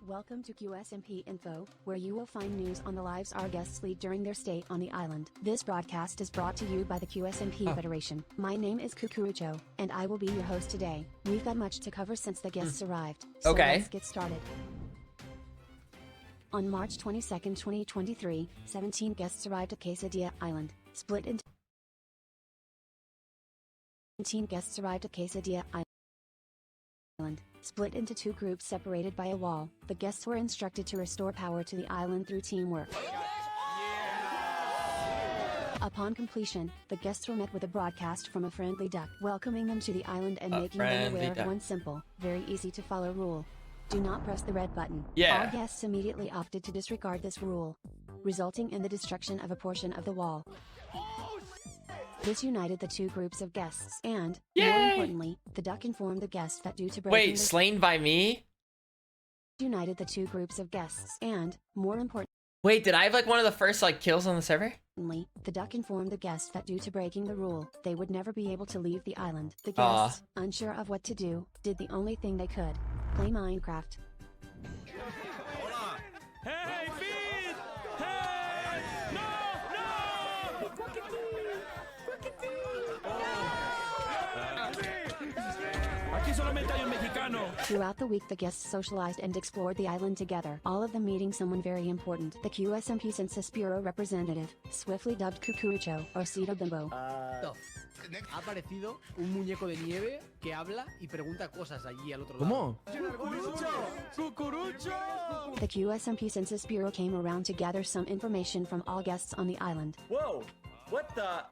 Welcome to Qsmp Info, where you will find news on the lives our guests lead during their stay on the island. This broadcast is brought to you by the Qsmp Federation. My name is Cucurucho, and I will be your host today. We've got much to cover since the guests arrived, so let's get started. On March 22, 2023, 17 guests arrived at Quesadilla Island, split into 17 guests arrived at Quesadilla Island, split into two groups separated by a wall. The guests were instructed to restore power to the island through teamwork. Upon completion, the guests were met with a broadcast from a friendly duck, welcoming them to the island and making them aware of one simple, very easy to follow rule. Do not press the red button. All guests immediately opted to disregard this rule, resulting in the destruction of a portion of the wall. This united the two groups of guests, and, more importantly, the duck informed the guests that due to breaking slain by me? United the two groups of guests, and, more importantly... Wait, did I have like one of the first like kills on the server? The duck informed the guests that due to breaking the rule, they would never be able to leave the island. The guests, unsure of what to do, did the only thing they could. Play Minecraft. Hey, feed! Hey! No! Aquí solamente hay un mexicano. Throughout the week, the guests socialized and explored the island together, all of them meeting someone very important. The Qsmp Census Bureau representative, swiftly dubbed Cucurucho, or Cito Bimbo. Ha aparecido un muñeco de nieve que habla y pregunta cosas allí al otro lado. ¿Cómo? ¡Cucurucho! The Qsmp Census Bureau came around to gather some information from all guests on the island. Whoa! What the?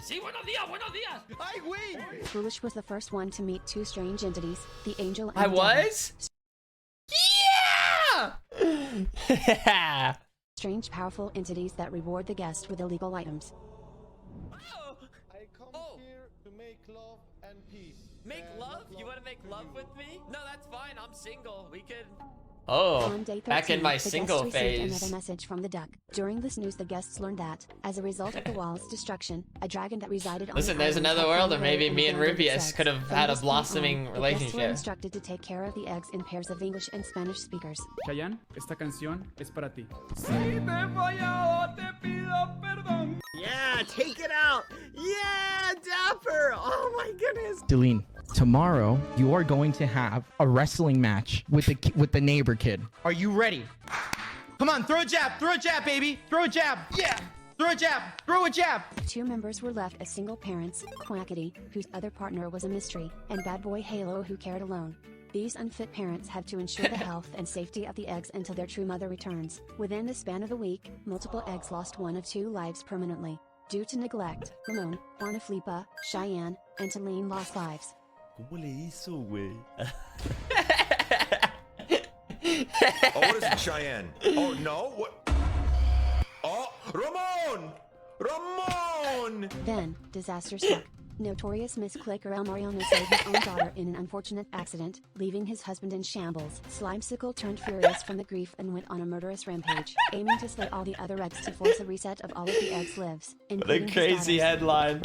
Sí, buenos días! ¡Ay, güey! Foolish was the first one to meet two strange entities, the angel and I the devil. was? Yeah! Strange powerful entities that reward the guest with illegal items. I come here to make love and peace. Make love? You want to make love with me? No, that's fine. I'm single. We could... On day 13, back in my the single guests received phase. another message from the duck. During this news, the guests learned that, as a result of the wall's destruction, a dragon that resided on Listen, the there's island another had world, found or a maybe way me and and gathered its Rubius eggs. could have From had a this point on, blossoming the guests were relationship. instructed to take care of the eggs in pairs of English and Spanish speakers. Chayanne, esta canción es para ti. Si te he fallado, te pido perdón. Yeah, take it out. Yeah, Dapper. Oh my goodness. Deline, tomorrow you are going to have a wrestling match with the neighbor kid. Are you ready? Come on, throw a jab, baby, throw a jab. Yeah, throw a jab. Two members were left as single parents, Quackity, whose other partner was a mystery, and Badboyhalo, who cared alone. These unfit parents have to ensure the health and safety of the eggs until their true mother returns. Within the span of a week, multiple eggs lost one of two lives permanently. Due to neglect, Ramon, JuanaFlippa, Cheyenne, and Deline lost lives. ¿Cómo le hizo, güey? Oh, what is it, Cheyenne? Oh, no? What? Oh, Ramon! Then, disaster struck. Notorious misclicker El Mariano saved his own daughter in an unfortunate accident, leaving his husband in shambles. Slimesicle turned furious from the grief and went on a murderous rampage, aiming to slay all the other eggs to force a reset of all of the eggs' lives, including The crazy his daughter's. headline.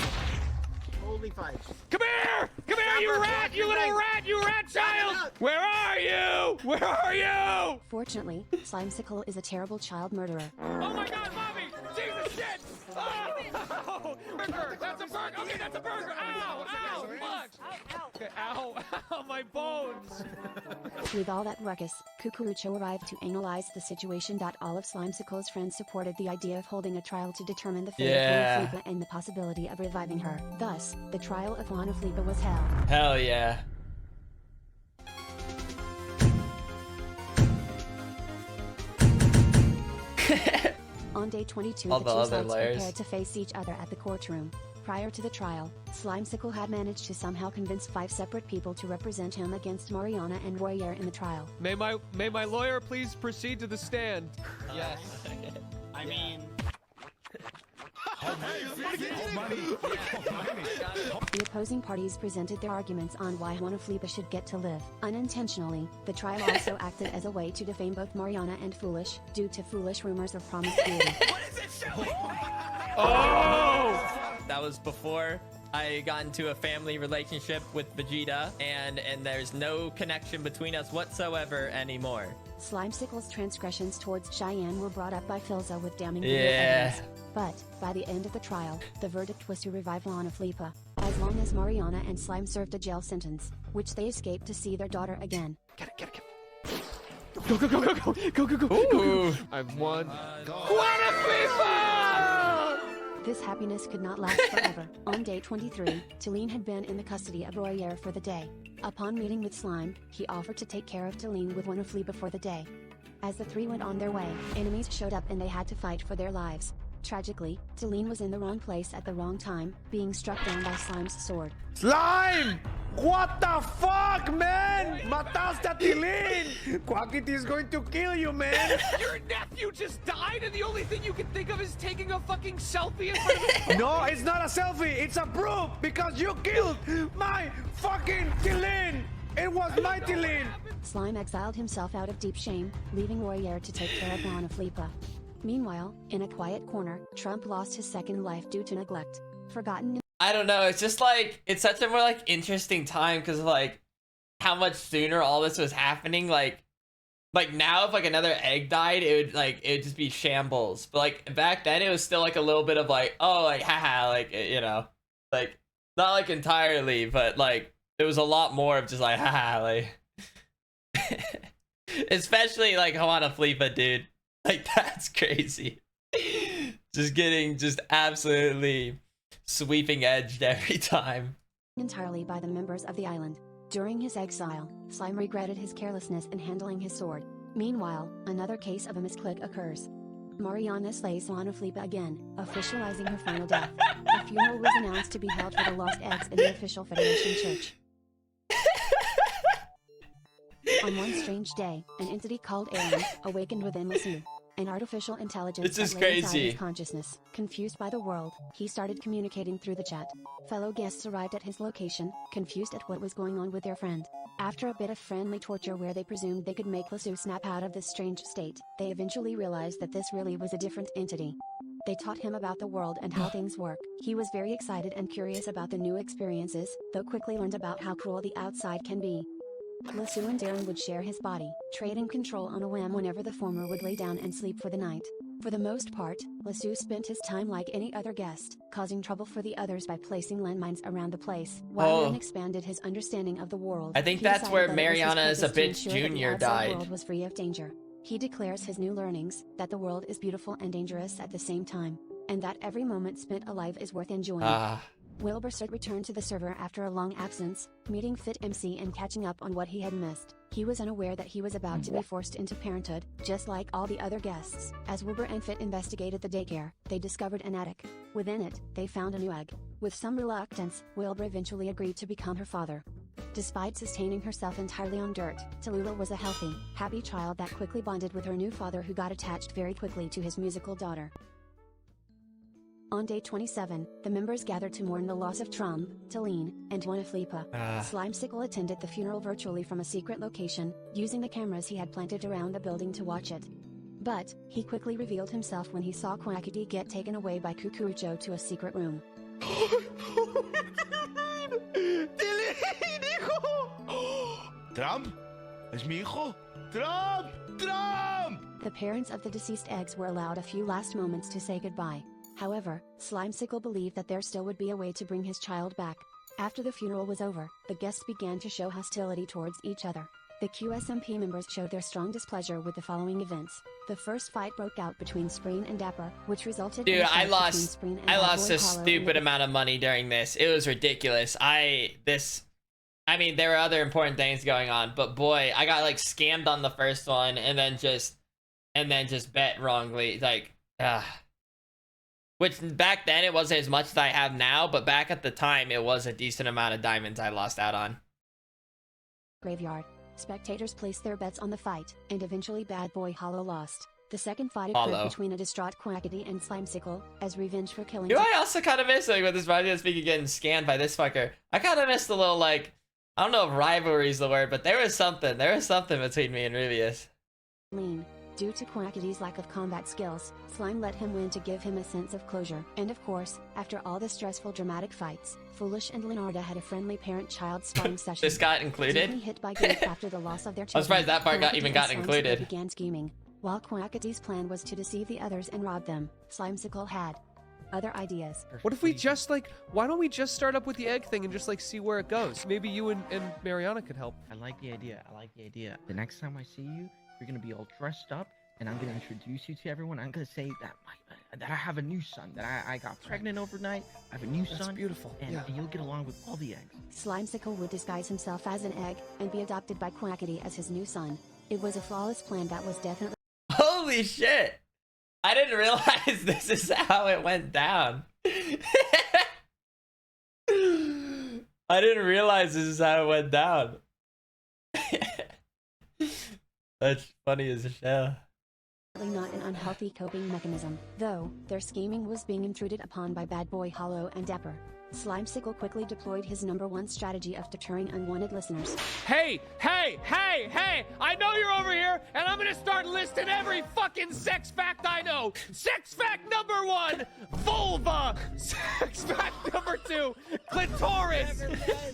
Holy five. Come here, you rat, you little rat child! Where are you? Fortunately, Slimesicle is a terrible child murderer. Oh my God, mommy! Jesus shit! Oh! Burger! That's a burger! Okay, that's a burger! Ow! Ow! Fuck! Okay, ow! Ow! My bones! With all that ruckus, Cucurucho arrived to analyze the situation. All of Slimesicle's friends supported the idea of holding a trial to determine the fate of JuanaFlippa and the possibility of reviving her. Thus, the trial of JuanaFlippa was held. Hell yeah. On day 22, All the the two other sides layers. prepared to face each other at the courtroom. Prior to the trial, Slimesicle had managed to somehow convince 5 separate people to represent him against Mariana and Royer in the trial. May my lawyer please proceed to the stand? Yes. I mean... The opposing parties presented their arguments on why JuanaFlippa should get to live. Unintentionally, the trial also acted as a way to defame both Mariana and Foolish, due to Foolish rumors of promiscuity. Oh! That was before I got into a family relationship with Vegeta, and there's no connection between us whatsoever anymore. Slimecicle's transgressions towards Cheyenne were brought up by Philza with damning video Yeah. evidence. But, by the end of the trial, the verdict was to revive JuanaFlippa, as long as Mariana and Slime served a jail sentence, which they escaped to see their daughter again. Get it. Go, go, go, go, go, go, go, go, go. Ooh. I've won. JuanaFlippa! This happiness could not last forever. On day 23, Talene had been in the custody of Royer for the day. Upon meeting with Slime, he offered to take care of Talene with JuanaFlippa for the day. As the three went on their way, enemies showed up and they had to fight for their lives. Tragically, Talene was in the wrong place at the wrong time, being struck down by Slime's sword. Slime! What the fuck, man? Mataste a Tilín! Quackity is going to kill you, man! Your nephew just died and the only thing you can think of is taking a fucking selfie in front of him? No, it's not a selfie, it's a proof! Because you killed my fucking Tilín! It was my Tilín! Slime exiled himself out of deep shame, leaving Royer to take care of JuanaFlippa. Meanwhile, in a quiet corner, Trump lost his second life due to neglect. Forgotten. I don't know. It's just like, it's such a more like interesting time because of like how much sooner all this was happening. Like now if like another egg died, it would just be shambles. But like back then it was still like a little bit of like, oh, like haha, like, you know, like not like entirely, but like it was a lot more of just like haha, like especially like JuanaFlippa, dude. Like that's crazy. Just getting just absolutely sweeping edged every time. Entirely by the members of the island. During his exile, Slime regretted his carelessness in handling his sword. Meanwhile, another case of a misclick occurs. Mariana slays JuanaFlippa again, officializing her final death. A funeral was announced to be held for the lost eggs in the official Federation Church. On one strange day, an entity called Aaron awakened within Lasu, an artificial intelligence This is that lay inside crazy. his consciousness. Confused by the world, he started communicating through the chat. Fellow guests arrived at his location, confused at what was going on with their friend. After a bit of friendly torture where they presumed they could make Lasu snap out of this strange state, they eventually realized that this really was a different entity. They taught him about the world and how things work. He was very excited and curious about the new experiences, though quickly learned about how cruel the outside can be. Lasu and Darren would share his body, trading control on a whim whenever the former would lay down and sleep for the night. For the most part, Lasu spent his time like any other guest, causing trouble for the others by placing landmines around the place, while Aaron expanded his understanding of the world. I think He that's decided where that it was his Mariana is a purpose to bitch ensure that the junior outside died. world was free of danger. He declares his new learnings, that the world is beautiful and dangerous at the same time, and that every moment spent alive is worth enjoying. Wilbur returned to the server after a long absence, meeting Fit MC and catching up on what he had missed. He was unaware that he was about to be forced into parenthood, just like all the other guests. As Wilbur and Fit investigated the daycare, they discovered an attic. Within it, they found a new egg. With some reluctance, Wilbur eventually agreed to become her father. Despite sustaining herself entirely on dirt, Tallulah was a healthy, happy child that quickly bonded with her new father, who got attached very quickly to his musical daughter. On day 27, the members gathered to mourn the loss of Trump, Talene, and JuanaFlippa. Slimecicle attended the funeral virtually from a secret location, using the cameras he had planted around the building to watch it. But, he quickly revealed himself when he saw Quackity get taken away by Cucurucho to a secret room. Trump? Es mi hijo? Trump! Trump! The parents of the deceased eggs were allowed a few last moments to say goodbye. However, Slimecicle believed that there still would be a way to bring his child back. After the funeral was over, the guests began to show hostility towards each other. The Qsmp members showed their strong displeasure with the following events. The first fight broke out between Spreen and Dapper, which resulted in a fight between Spreen and I lost a Badboyhalo stupid amount of money during this. It was ridiculous. I mean, there were other important things going on, but boy, I got like scammed on the first one and then just bet wrongly. Like, which back then it wasn't as much as I have now, but back at the time it was a decent amount of diamonds I lost out on. Graveyard. Spectators placed their bets on the fight, and eventually Badboyhalo lost. The second fight occurred between a distraught Quackity and Slimecicle, as revenge for killing. You know, I also kind of miss, like, with this video speaking getting scanned by this fucker. I kind of missed a little, like, I don't know if rivalry is the word, but there was something between me and Rubius. Due Due to Quackity's lack of combat skills, Slime let him win to give him a sense of closure. And of course, after all the stressful dramatic fights, Foolish and Leonarda had a friendly parent-child sparring session. This got included? Deeply hit by grief after the loss of their children, I'm surprised that part got Quackity included. began scheming. While Quackity's plan was to deceive the others and rob them, Slimesicle had other ideas. What if we just why don't we just start up with the egg thing and just see where it goes? Maybe you and Mariana could help. I like the idea. I like the idea. The next time I see you, you're gonna be all dressed up, and I'm gonna introduce you to everyone. I'm gonna say that that I have a new son, that I got pregnant overnight. I have a new son. That's beautiful. And, and you'll get along with all the eggs. Slimesicle would disguise himself as an egg and be adopted by Quackity as his new son. It was a flawless plan that was definitely. Holy shit! I didn't realize this is how it went down. I didn't realize this is how it went down. That's funny as hell. Not an unhealthy coping mechanism, though their scheming was being intruded upon by Badboyhalo and Dapper. Slimesicle quickly deployed his #1 strategy of deterring unwanted listeners. Hey! I know you're over here, and I'm gonna start listing every fucking sex fact I know. Sex fact #1, vulva. Sex fact #2, clitoris.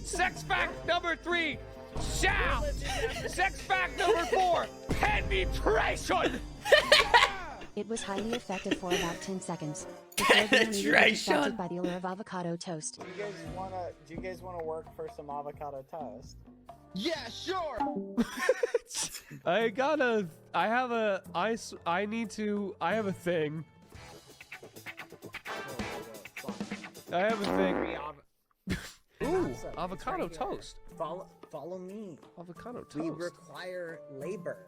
Sex fact #3, shaft. Sex fact #4, penetration. It was highly effective for about 10 seconds. Before being immediately distracted by the allure of avocado toast. Do you guys wanna work for some avocado toast? Yeah, sure. I have a thing. I have a thing. Ooh, avocado toast. Follow me. Avocado toast. We require labor.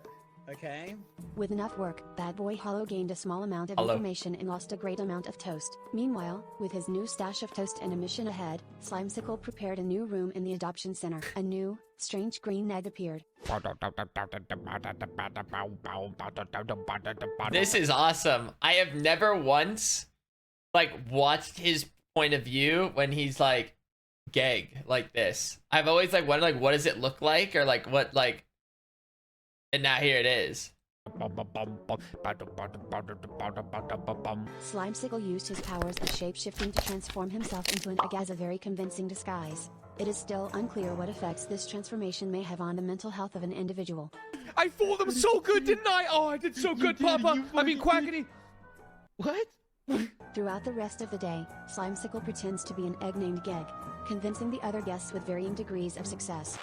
Okay. With enough work, Badboyhalo gained a small amount of information and lost a great amount of toast. Meanwhile, with his new stash of toast and a mission ahead, Slimesicle prepared a new room in the adoption center. A new, strange green egg appeared. This is awesome. I have never once watched his point of view when he's Gegg like this. I've always wondered what does it look like, or what and now here it is. Slimesicle used his powers of shape-shifting to transform himself into an egg as a very convincing disguise. It is still unclear what effects this transformation may have on the mental health of an individual. I fooled them so good, didn't I? Oh, I did so good, Papa. I mean, Quackity. What? Throughout the rest of the day, Slimesicle pretends to be an egg named Gegg, convincing the other guests with varying degrees of success.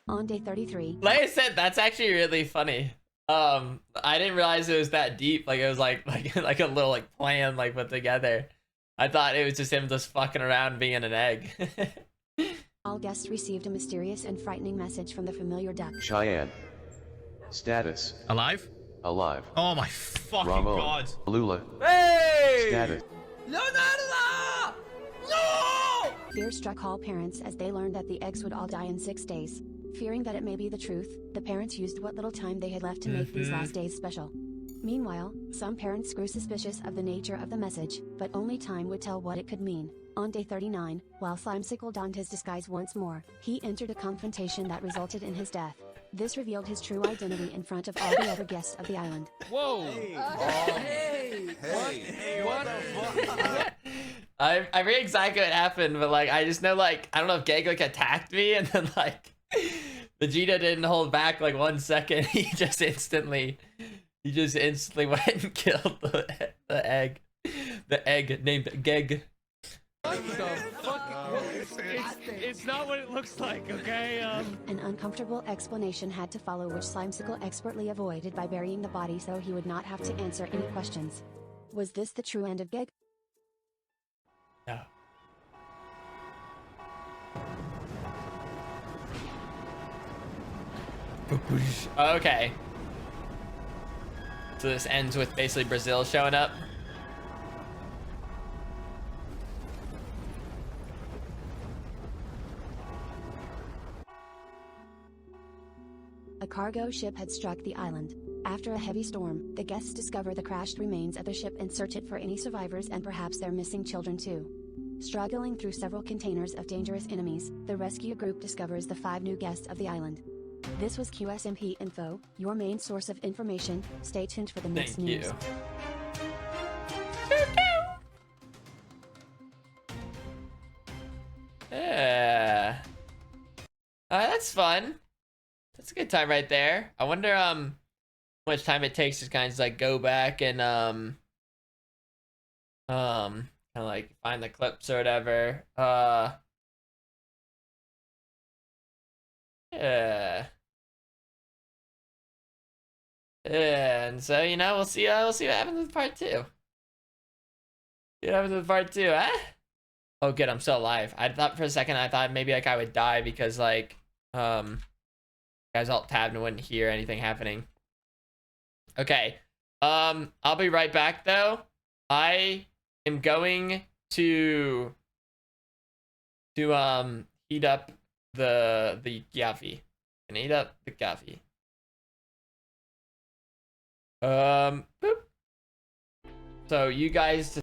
On day 33, like I said, that's actually really funny. I didn't realize it was that deep. It was like a little plan put together. I thought it was just him just fucking around being an egg. all guests received a mysterious and frightening message from the familiar duck. Cheyenne. Status. Alive? Alive. Oh my fucking Ramon. god. Lula. Hey! Status. Leonardo! No! Fear struck all parents as they learned that the eggs would all die in 6 days. Fearing that it may be the truth, the parents used what little time they had left to make these last days special. Meanwhile, some parents grew suspicious of the nature of the message, but only time would tell what it could mean. On day 39, while Slimesicle donned his disguise once more, he entered a confrontation that resulted in his death. This revealed his true identity in front of all the other guests of the island. Whoa! Hey, what the fuck? I forget exactly what happened, but I just know I don't know if Gegg attacked me, and then Vegeta didn't hold back 1 second. He just instantly went and killed the egg named Gegg. What the fuck? It's not what it looks like, okay? An uncomfortable explanation had to follow, which Slimesicle expertly avoided by burying the body so he would not have to answer any questions. Was this the true end of Gegg? No. Okay. So this ends with basically Brazil showing up. A cargo ship had struck the island. After a heavy storm, the guests discover the crashed remains of the ship and search it for any survivors and perhaps their missing children too. Struggling through several containers of dangerous enemies, the rescue group discovers the 5 new guests of the island. This was Qsmp Info, your main source of information. Stay tuned for the next Thank news. you. Yeah. That's fun. That's a good time right there. I wonder how much time it takes to kind of like go back and kind of like find the clips or whatever. Yeah. And so, you know, we'll see what happens with part 2. See what happens with part 2, huh? Oh good, I'm still alive. I thought for a second maybe like I would die because like guys alt tabbed and wouldn't hear anything happening. Okay. I'll be right back though. I am going to heat up the coffee. And heat up the coffee. Boop. So you guys